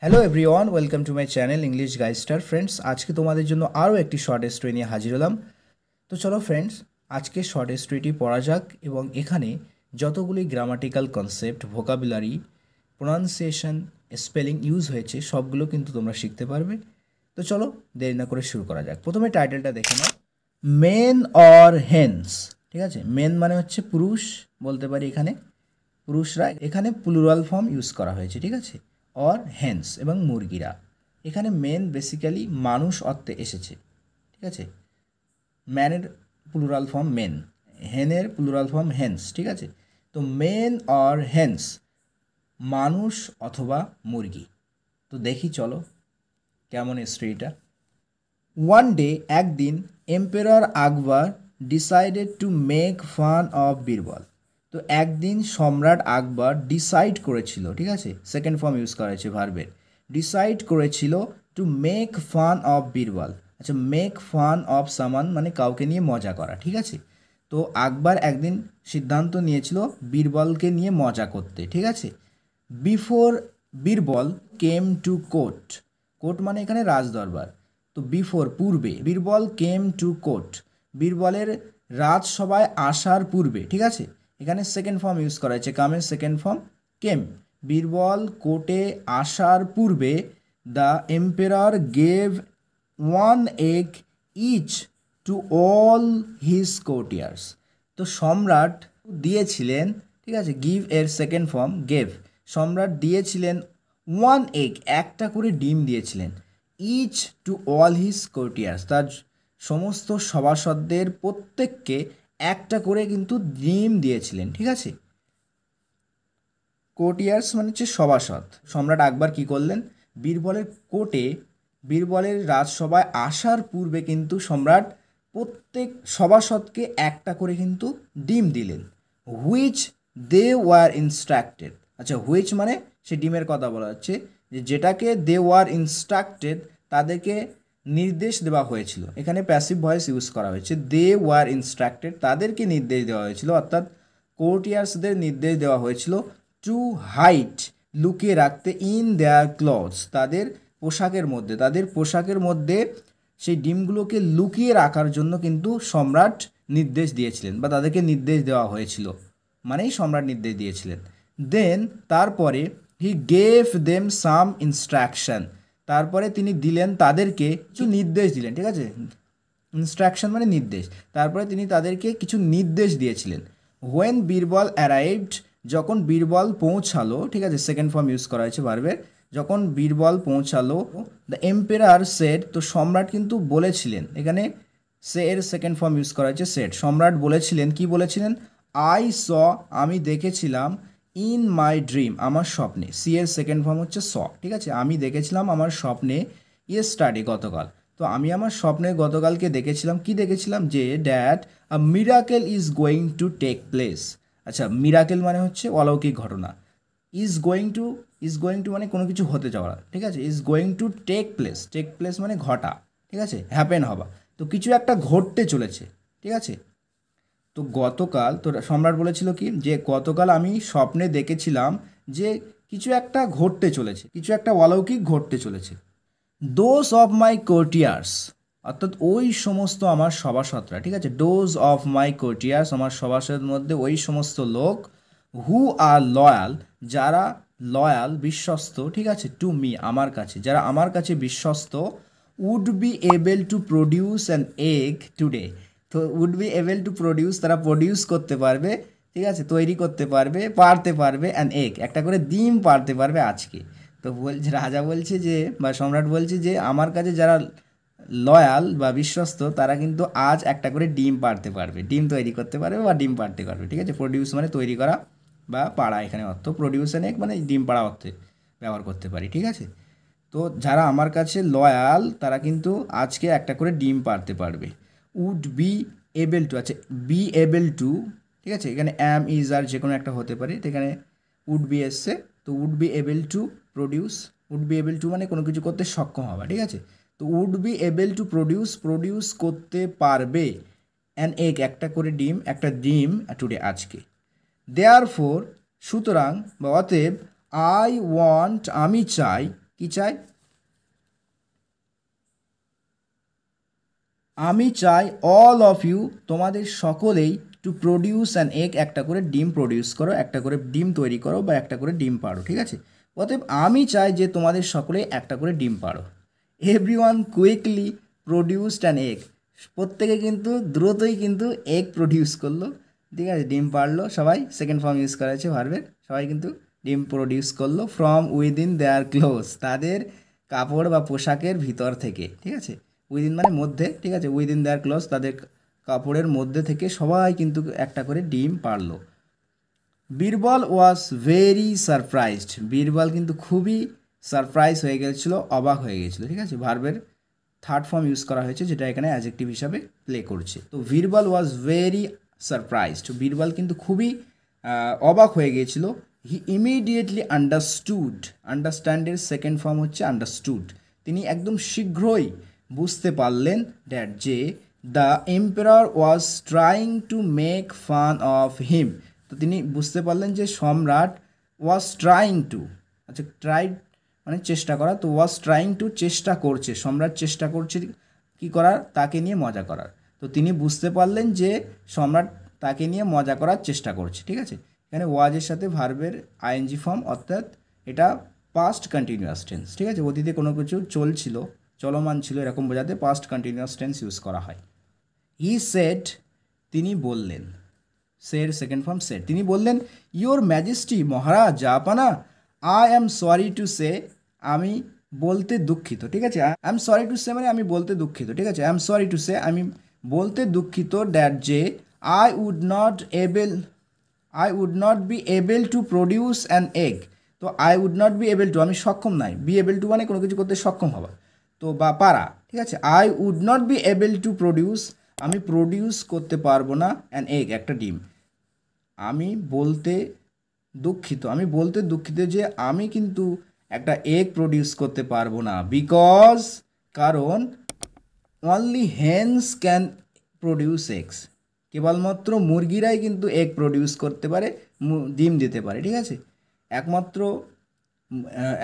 Hello everyone, welcome to my channel English Guystar. Friends, আজকে তোমাদের জন্য আরও একটি শর্ট স্টোরি নিয়ে হাজির হলাম। তো চলো ফ্রেন্ডস, আজকে শর্ট স্টোরিটি পড়া যাক এবং এখানে যতগুলি grammatical concept, vocabulary, pronunciation, spelling use হয়েছে সবগুলো কিন্তু তোমরা শিখতে পারবে। তো চলো দেরি না করে শুরু করা যাক। প্রথমে টাইটেলটা দেখে নাও, মেন অর হেন্স। ঠিক আছে, মেন মানে হচ্ছে পুরুষ বলতে পারি, এখানে পুরুষরা, এখানে প্লুরাল ফর্ম ইউজ করা হয়েছে। ঠিক আছে, অর হেন্স এবং মুরগিরা। এখানে মেন বেসিক্যালি মানুষ অর্থে এসেছে। ঠিক আছে, ম্যানের প্লুরাল ফর্ম মেন, হেনের প্লুরাল ফর্ম হেন্স। ঠিক আছে, তো মেন অর হেন্স, মানুষ অথবা মুরগি। তো দেখি চলো কেমন স্টোরিটা। ওয়ান ডে, একদিন, emperor Akbar decided to make fun of Birbal. তো একদিন সম্রাট আকবর ডিসাইড করেছিল, ঠিক আছে, সেকেন্ড ফর্ম ইউজ করা হয়েছে ভার্বের, ডিসাইড করেছিল to make fun of Birbal. আচ্ছা, মেক ফান অফ সামান মানে কাউকে নিয়ে মজা করা। ঠিক আছে, তো আকবর একদিন সিদ্ধান্ত নিয়েছিল বীরবলকে নিয়ে মজা করতে। ঠিক আছে, before Birbal came to court. Court মানে এখানে রাজদরবার। তো বিফোর পূর্বে, বীরবল কেম টু কোর্ট, বীরবলের রাজসভায় আসার পূর্বে। ঠিক আছে, এখানে সেকেন্ড ফর্ম ইউজ করা হয়েছে, কামের সেকেন্ড ফর্ম কেম। বীরবল কোর্টে আসার পূর্বে the emperor gave one egg each to all his courtiers. তো সম্রাট দিয়েছিলেন, ঠিক আছে, গিভ এর সেকেন্ড ফর্ম গেভ, সম্রাট দিয়েছিলেন ওয়ান এগ, একটা করে ডিম দিয়েছিলেন, ইচ টু অল হিজ কোর্টিয়ার্স, তার সমস্ত সভাসদদের প্রত্যেককে একটা করে কিন্তু ডিম দিয়েছিলেন। ঠিক আছে, কোর্টিয়ার্স মানে হচ্ছে সভাসদ। সম্রাট আকবর কি করলেন, বীরবলের কোর্টে, বীরবলের রাজসভায় আসার পূর্বে কিন্তু সম্রাট প্রত্যেক সভাসদকে একটা করে কিন্তু ডিম দিলেন, হুইচ দে ওয়ার ইনস্ট্রাক্টেড। আচ্ছা, হুইচ মানে সে ডিমের কথা বলা হচ্ছে, যে যেটাকে দে ওয়ার ইনস্ট্রাক্টেড, তাদেরকে নির্দেশ দেওয়া হয়েছিল। এখানে প্যাসিভ ভয়েস ইউজ করা হয়েছে, দে ওয়ার ইনস্ট্রাক্টেড, তাদেরকে নির্দেশ দেওয়া হয়েছিল, অর্থাৎ কোর্টিয়ার্সদের নির্দেশ দেওয়া হয়েছিল টু হাইট, লুকিয়ে রাখতে, ইন দেয়ার ক্লথস, তাদের পোশাকের মধ্যে, তাদের পোশাকের মধ্যে সেই ডিমগুলোকে লুকিয়ে রাখার জন্য কিন্তু সম্রাট নির্দেশ দিয়েছিলেন, বা তাদেরকে নির্দেশ দেওয়া হয়েছিল, মানেই সম্রাট নির্দেশ দিয়েছিলেন। দেন তারপরে he gave them some instruction, তারপরে তিনি দিলেন তাদেরকে কিছু নির্দেশ দিলেন। ঠিক আছে, ইনস্ট্রাকশন মানে নির্দেশ, তারপরে তিনি তাদেরকে কিছু নির্দেশ দিয়েছিলেন। হোয়েন বীরবল অ্যারাইভড, যখন বীরবল পৌঁছালো। ঠিক আছে, সেকেন্ড ফর্ম ইউজ করা হয়েছে ভার্বের, যখন বীরবল পৌঁছালো, দ্য এম্পেরার সেড, তো সম্রাট কিন্তু বলেছিলেন, এখানে সে এর সেকেন্ড ফর্ম ইউজ করা হয়েছে সেড, সম্রাট বলেছিলেন, কি বলেছিলেন, আই স, আমি দেখেছিলাম, ইন মাই ড্রিম, আমার স্বপ্নে, সি এর সেকেন্ড ফর্ম হচ্ছে স। ঠিক আছে, আমি দেখেছিলাম আমার স্বপ্নে, ইয়েস্টারডে গতকাল। তো আমি আমার স্বপ্নে গতকালকে দেখেছিলাম, কি দেখেছিলাম, যে that a miracle is going to take place. আচ্ছা, মিরাকেল মানে হচ্ছে অলৌকিক ঘটনা, ইজ গোয়িং টু মানে কোনো কিছু হতে যাওয়া। ঠিক আছে, is going to take place, take place মানে ঘটা। ঠিক আছে, হ্যাপেন হওয়া, তো কিছু একটা ঘটতে চলেছে। ঠিক আছে, তো গতকাল তো সম্রাট বলেছিল কি, যে গতকাল আমি স্বপ্নে দেখেছিলাম যে কিছু একটা ঘটতে চলেছে, কিছু একটা অলৌকিক ঘটতে চলেছে। ডোজ অফ মাই কোর্টিয়ার্স, অর্থাৎ ওই সমস্ত আমার সভাসদরা। ঠিক আছে, ডোজ অফ মাই কোর্টিয়ার্স, আমার সভাসদের মধ্যে ওই সমস্ত লোক, হু আর লয়াল, যারা লয়াল বিশ্বস্ত। ঠিক আছে, টু মি, আমার কাছে, যারা আমার কাছে বিশ্বস্ত, would be able to produce an egg today. তো would be able to produce, তারা প্রডিউস করতে পারবে, ঠিক আছে, তৈরি করতে পারবে, পারতে পারবে, অ্যান এগ, একটা করে ডিম পারতে পারবে আজকে। তো বলছে, রাজা বলছে যে, বা সম্রাট বলছে যে আমার কাছে যারা লয়াল বা বিশ্বস্ত, তারা কিন্তু আজ একটা করে ডিম পারতে পারবে, ডিম তৈরি করতে পারবে বা ডিম পারতে পারবে। ঠিক আছে, প্রডিউস মানে তৈরি করা বা পাড়া, এখানে অর্থ প্রডিউশন এক মানে ডিম পাড়া অর্থে ব্যবহার করতে পারি। ঠিক আছে, তো যারা আমার কাছে লয়াল, তারা কিন্তু আজকে একটা করে ডিম পারতে পারবে। উড বি এবল টু, আচ্ছা, বি এবল টু, ঠিক আছে, এখানে অ্যাম ইজ আর যে কোনো একটা হতে পারে, তো এখানে উড বি এসছে, তো would be able to produce, would be able to মানে কোনো কিছু করতে সক্ষম হওয়া। ঠিক আছে, তো would be able to produce, produce করতে পারবে, অ্যান এগ, একটা করে ডিম, একটা ডিম টুডে আজকে। দেয়ার ফোর, সুতরাং বা অতএব, আই ওয়ান্ট, আমি চাই, কি চাই? আমি চাই অল অফ ইউ, তোমাদের সকলেই, টু প্রডিউস অ্যান এগ, একটা করে ডিম প্রডিউস করো, একটা করে ডিম তৈরি করো বা একটা করে ডিম পাড়ো, ঠিক আছে? অতএব আমি চাই যে তোমাদের সকলেই একটা করে ডিম পাড়ো। Everyone quickly produced an egg, প্রত্যেকে কিন্তু দ্রুতই কিন্তু এগ প্রডিউস করলো, ঠিক আছে, ডিম পাড়লো সবাই, সেকেন্ড ফর্ম ইউজ করা হয়েছে ভার্বের, সবাই কিন্তু ডিম প্রডিউস করলো ফ্রম উইদিন দেয়ার ক্লোজ, তাদের কাপড় বা পোশাকের ভিতর থেকে, ঠিক আছে, উইদিন মানে মধ্যে, ঠিক আছে, উইদিন দেয়ার ক্লোজ, তাদের কাপড়ের মধ্যে থেকে সবাই কিন্তু একটা করে ডিম পারলো। Birbal was very surprised, Birbal কিন্তু খুবই সারপ্রাইজ হয়ে গেছিলো, অবাক হয়ে গেছিলো, ঠিক আছে, ভার্বের থার্ড ফর্ম ইউজ করা হয়েছে যেটা এখানে অ্যাডজেক্টিভ হিসাবে প্লে করছে। তো Birbal was very surprised, Birbal কিন্তু খুবই অবাক হয়ে গিয়েছিল। হি ইমিডিয়েটলি আন্ডারস্টুড, আন্ডারস্ট্যান্ডের সেকেন্ড ফর্ম হচ্ছে আন্ডারস্টুড, তিনি একদম শীঘ্রই বুঝতে পারলেন দ্যাট যে the emperor was trying to make fun of him, তো তিনি বুঝতে পারলেন যে সম্রাট ওয়াজ ট্রাইং টু, আচ্ছা ট্রাই মানে চেষ্টা করা, তো ওয়াজ ট্রাইং টু চেষ্টা করছে, সম্রাট চেষ্টা করছে কি করার, তাকে নিয়ে মজা করার, তো তিনি বুঝতে পারলেন যে সম্রাট তাকে নিয়ে মজা করার চেষ্টা করছে, ঠিক আছে। এখানে ওয়াজের সাথে ভার্বের আইএনজি ফর্ম, অর্থাৎ এটা পাস্ট কন্টিনিউয়াস টেন্স, ঠিক আছে, অতীতে কোনো কিছু চলছিল, চলমান ছিল, এরকম বোঝাতে পাস্ট কন্টিনিউয়াস টেন্স ইউজ করা হয়। হি সেড, তিনি বললেন, সের সেকেন্ড ফর্ম সেড, তিনি বললেন, ইয়োর ম্যাজেস্টি, মহারাজ জাপানা, I am sorry to say, আমি বলতে দুঃখিত, ঠিক আছে, I am sorry to say মানে আমি বলতে দুঃখিত, ঠিক আছে, I am sorry to say, আমি বলতে দুঃখিত, দ্যাট যে I would not be able to produce an egg, তো I would not be able to, আমি সক্ষম নাই, বি এবেল টু মানে কোনো কিছু করতে সক্ষম হওয়া, তো বা পারা, ঠিক আছে, I would not be able to produce, আমি প্রডিউস করতে পারবো না অ্যান এগ, একটা ডিম, আমি বলতে দুঃখিত যে আমি কিন্তু একটা এগ প্রডিউস করতে পারবো না, বিকজ, কারণ, only hens can produce eggs, কেবলমাত্র মুরগিরাই কিন্তু এগ প্রডিউস করতে পারে, ডিম দিতে পারে, ঠিক আছে,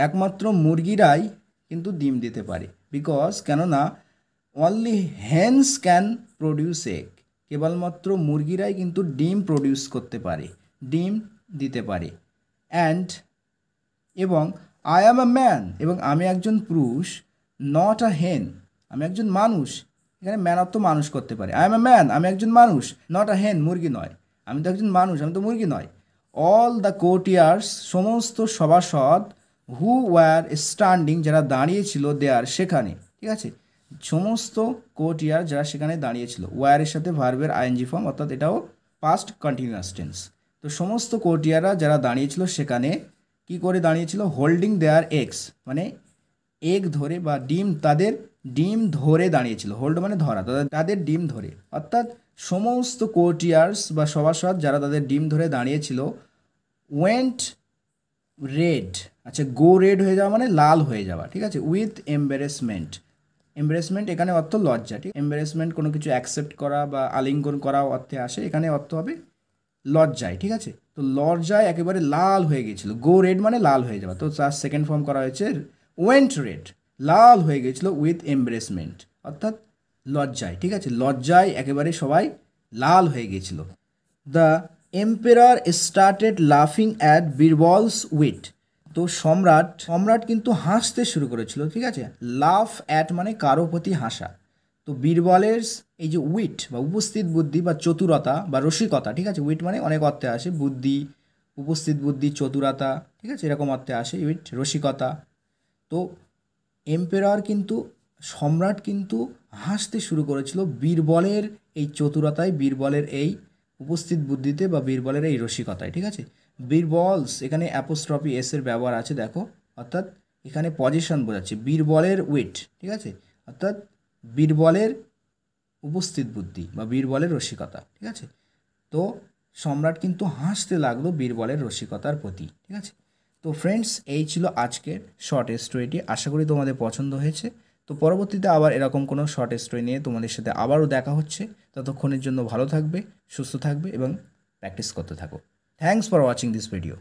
একমাত্র মুরগিরাই কিন্তু ডিম দিতে পারে, বিকজ, কেননা, only hens can produce egg, কেবলমাত্র মুরগিরাই কিন্তু ডিম প্রডিউস করতে পারে, ডিম দিতে পারে, অ্যান্ড, এবং, আই অ্যাম আ ম্যান, এবং আমি একজন পুরুষ, নট আ হেন, আমি একজন মানুষ, এখানে ম্যান অর্থ মানুষ করতে পারে, আই এম আ ম্যান, আমি একজন মানুষ, নট আ হেন, মুরগি নয়, আমি তো একজন মানুষ, আমি তো মুরগি নয়। অল দ্য কোর্টিয়ার্স, সমস্ত সভাসদ, হু ওয়ার স্ট্যান্ডিং, যারা দাঁড়িয়েছিল, দেয়ার, সেখানে, ঠিক আছে, সমস্ত কোর্টিয়ার যারা সেখানে দাঁড়িয়েছিল, ওয়ারের সাথে ভার্বের আইএনজি ফর্ম, অর্থাৎ এটাও পাস্ট কন্টিনিউয়াস টেন্স, তো সমস্ত কোর্টিয়াররা যারা দাঁড়িয়েছিল সেখানে কি করে দাঁড়িয়েছিল, হোল্ডিং দেয়ার এগস, মানে এগ ধরে বা ডিম, তাদের ডিম ধরে দাঁড়িয়েছিল, হোল্ড মানে ধরা, তাদের ডিম ধরে, অর্থাৎ সমস্ত কোর্টিয়ার্স বা সভাসদ যারা তাদের ডিম ধরে দাঁড়িয়েছিল, ওয়েন্ট রেড, আচ্ছা গো রেড হয়ে যাওয়া মানে লাল হয়ে যাওয়া, ঠিক আছে, উইথ এম্বারেসমেন্ট, এম্বারেসমেন্ট এখানে অর্থ লজ্জা, ঠিক, এম্বারেসমেন্ট কোনো কিছু অ্যাকসেপ্ট করা বা আলিঙ্গন করা অর্থে আসে, এখানে অর্থ হবে লজ্জায়, ঠিক আছে, তো লজ্জায় একেবারে লাল হয়ে গিয়েছিল, গো রেড মানে লাল হয়ে যাওয়া, তো তার সেকেন্ড ফর্ম করা হয়েছে ওয়েন্ট রেড, লাল হয়ে গিয়েছিল, উইথ এম্বারেসমেন্ট, অর্থাৎ লজ্জায়, ঠিক আছে, লজ্জায় একেবারে সবাই লাল হয়ে গিয়েছিল। দ্য এম্পেরার স্টার্টেড লাফিং অ্যাট বীরবলস উইট, তো সম্রাট কিন্তু হাসতে শুরু করেছিল, ঠিক আছে, লাফ অ্যাট মানে কারো প্রতি হাসা, তো বীরবলের এই যে উইট বা উপস্থিত বুদ্ধি বা চতুরতা বা রসিকতা, ঠিক আছে, উইট মানে অনেক অর্থে আসে, বুদ্ধি, উপস্থিত বুদ্ধি, চতুরতা, ঠিক আছে, এরকম অর্থে আসে উইট, রসিকতা, তো এম্পেরার কিন্তু, সম্রাট কিন্তু হাসতে শুরু করেছিল বীরবলের এই চতুরতায়, বীরবলের এই উপস্থিত বুদ্ধিতে বা বীরবলের এই রসিকতায়, ঠিক আছে, বীরবলস, এখানে অ্যাপোস্ট্রফি এস এর ব্যবহার আছে দেখো, অর্থাৎ এখানে পজিশন বোঝাচ্ছে, বীরবলের উইট, ঠিক আছে, অর্থাৎ বীরবলের উপস্থিত বুদ্ধি বা বীরবলের রসিকতা, ঠিক আছে, তো সম্রাট কিন্তু হাসতে লাগলো বীরবলের রসিকতার প্রতি, ঠিক আছে। তো ফ্রেন্ডস, এই ছিল আজকের শর্ট স্টোরিটি, আশা করি তোমাদের পছন্দ হয়েছে। তো পরবর্তীতে আবার এরকম কোনো শর্ট স্টোরি নিয়ে তোমাদের সাথে আবারও দেখা হচ্ছে, ততক্ষণের জন্য ভালো থাকবে, সুস্থ থাকবে এবং প্র্যাকটিস করতে থাকো। Thanks for watching this video.